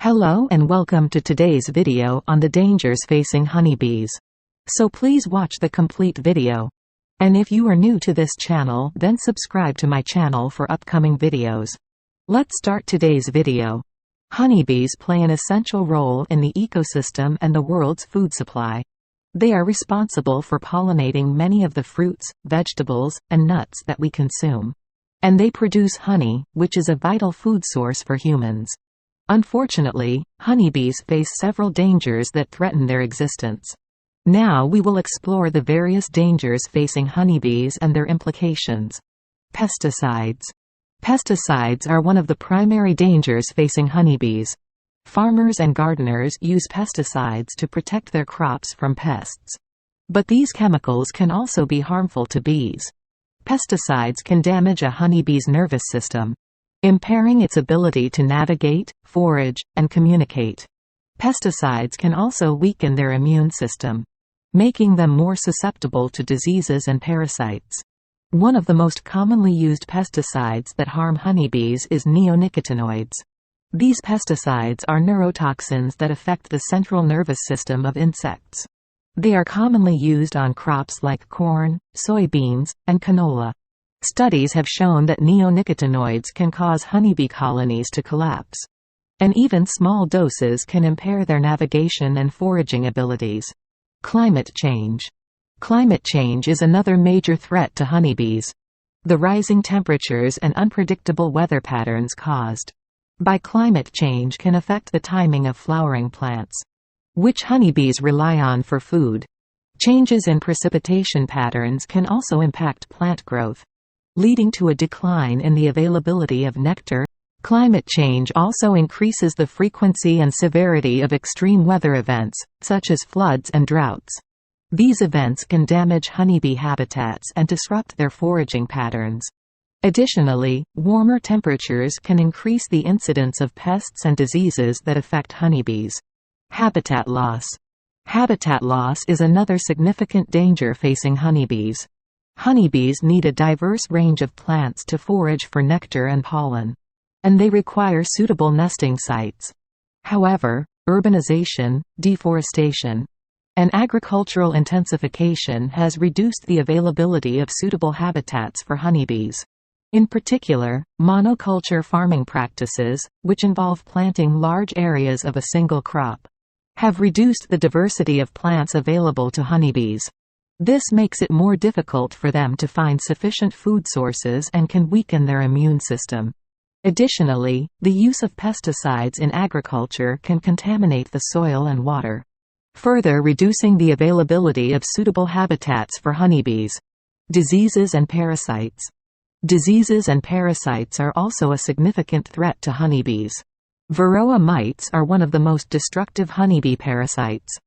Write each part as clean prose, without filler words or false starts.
Hello and welcome to today's video on the dangers facing honeybees. So please watch the complete video. And if you are new to this channel, then subscribe to my channel for upcoming videos. Let's start today's video. Honeybees play an essential role in the ecosystem and the world's food supply. They are responsible for pollinating many of the fruits, vegetables, and nuts that we consume. And they produce honey, which is a vital food source for humans. Unfortunately, honeybees face several dangers that threaten their existence. Now we will explore the various dangers facing honeybees and their implications. Pesticides. Pesticides are one of the primary dangers facing honeybees. Farmers and gardeners use pesticides to protect their crops from pests. But these chemicals can also be harmful to bees. Pesticides can damage a honeybee's nervous system, impairing its ability to navigate, forage, and communicate. Pesticides can also weaken their immune system, making them more susceptible to diseases and parasites. One of the most commonly used pesticides that harm honeybees is neonicotinoids. These pesticides are neurotoxins that affect the central nervous system of insects. They are commonly used on crops like corn, soybeans, and canola. Studies have shown that neonicotinoids can cause honeybee colonies to collapse. And even small doses can impair their navigation and foraging abilities. Climate change. Climate change is another major threat to honeybees. The rising temperatures and unpredictable weather patterns caused by climate change can affect the timing of flowering plants, which honeybees rely on for food. Changes in precipitation patterns can also impact plant growth, leading to a decline in the availability of nectar. Climate change also increases the frequency and severity of extreme weather events, such as floods and droughts. These events can damage honeybee habitats and disrupt their foraging patterns. Additionally, warmer temperatures can increase the incidence of pests and diseases that affect honeybees. Habitat loss. Habitat loss is another significant danger facing honeybees. Honeybees need a diverse range of plants to forage for nectar and pollen, and they require suitable nesting sites. However, urbanization, deforestation, and agricultural intensification has reduced the availability of suitable habitats for honeybees. In particular, monoculture farming practices, which involve planting large areas of a single crop, have reduced the diversity of plants available to honeybees. This makes it more difficult for them to find sufficient food sources and can weaken their immune system. Additionally, the use of pesticides in agriculture can contaminate the soil and water, further reducing the availability of suitable habitats for honeybees. Diseases and parasites. Diseases and parasites are also a significant threat to honeybees. Varroa mites are one of the most destructive honeybee parasites,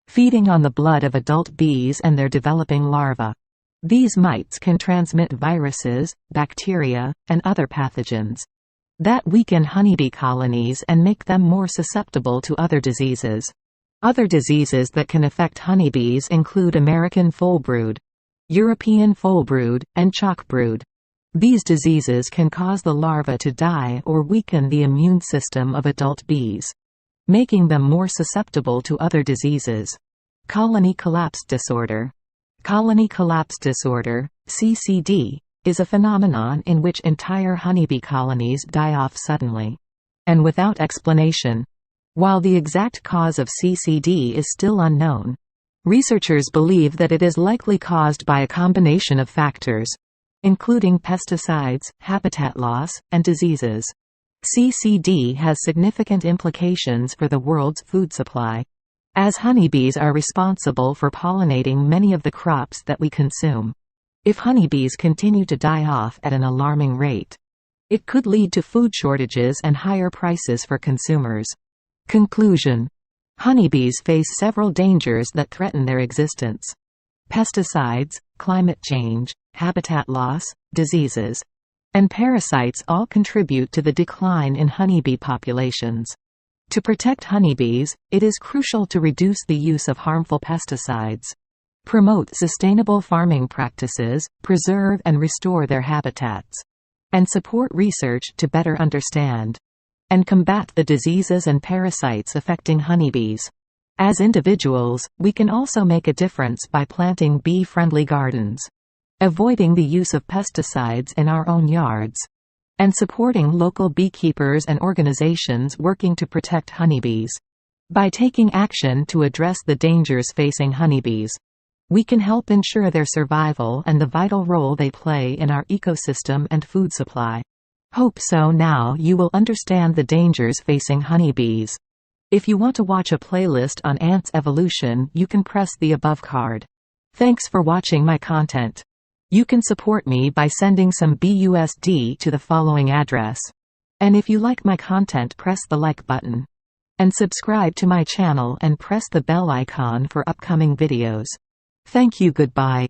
feeding on the blood of adult bees and their developing larvae. These mites can transmit viruses, bacteria, and other pathogens that weaken honeybee colonies and make them more susceptible to other diseases. Other diseases that can affect honeybees include American foulbrood, European foulbrood, and chalkbrood. These diseases can cause the larvae to die or weaken the immune system of adult bees, making them more susceptible to other diseases. Colony collapse disorder. Colony collapse disorder, CCD, is a phenomenon in which entire honeybee colonies die off suddenly and without explanation. While the exact cause of CCD is still unknown, researchers believe that it is likely caused by a combination of factors, including pesticides, habitat loss, and diseases. CCD has significant implications for the world's food supply, as honeybees are responsible for pollinating many of the crops that we consume. If honeybees continue to die off at an alarming rate, it could lead to food shortages and higher prices for consumers. Conclusion. Honeybees face several dangers that threaten their existence. Pesticides, climate change, habitat loss, diseases, and parasites all contribute to the decline in honeybee populations. To protect honeybees, it is crucial to reduce the use of harmful pesticides, promote sustainable farming practices, preserve and restore their habitats, and support research to better understand and combat the diseases and parasites affecting honeybees. As individuals, we can also make a difference by planting bee-friendly gardens, avoiding the use of pesticides in our own yards, and supporting local beekeepers and organizations working to protect honeybees. By taking action to address the dangers facing honeybees, we can help ensure their survival and the vital role they play in our ecosystem and food supply. Hope so now you will understand the dangers facing honeybees. If you want to watch a playlist on ants evolution, you can press the above card. Thanks for watching my content. You can support me by sending some BUSD to the following address. And if you like my content, press the like button. And subscribe to my channel and press the bell icon for upcoming videos. Thank you. Goodbye.